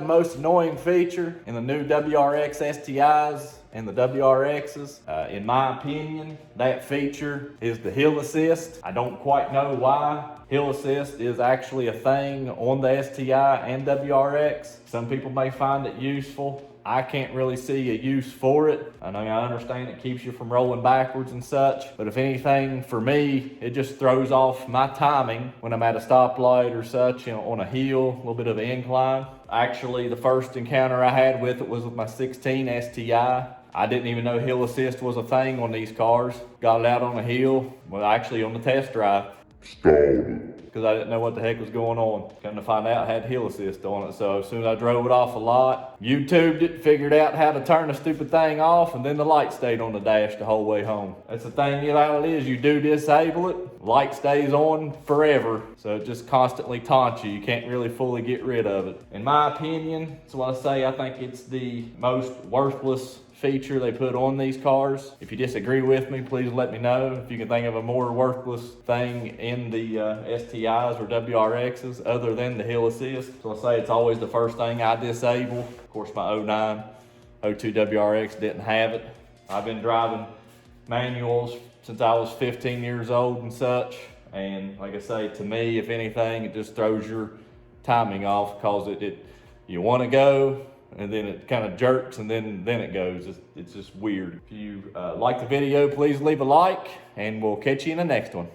most annoying feature in the new WRX STIs and the WRXs, in my opinion, that feature is the hill assist. I don't quite know why. Hill assist is actually a thing on the STI and WRX. Some people may find it useful. I can't really see a use for it. I mean, I understand it keeps you from rolling backwards and such, but if anything, for me, it just throws off my timing when I'm at a stoplight or such, on a hill, a little bit of an incline. Actually, the first encounter I had with it was with my 16 STI. I didn't even know hill assist was a thing on these cars. Got it out on a hill, well, actually on the test drive. Because I didn't know what the heck was going on. Come to find out, I had hill assist on it. So as soon as I drove it off a lot, YouTubed it, figured out how to turn the stupid thing off, and then the light stayed on the dash the whole way home. That's the thing about it is, you do disable it, light stays on forever. So it just constantly taunts you. You can't really fully get rid of it. In my opinion, that's what I say, I think it's the most worthless feature they put on these cars. If you disagree with me, please let me know. If you can think of a more worthless thing in the STIs or WRXs other than the hill assist. So I say it's always the first thing I disable. Of course, my 09, 02 WRX didn't have it. I've been driving manuals since I was 15 years old and such. And like I say, to me, if anything, it just throws your timing off, because you want to go, and then it kind of jerks, and then it goes. It's just weird. If you like the video, please leave a like, and we'll catch you in the next one.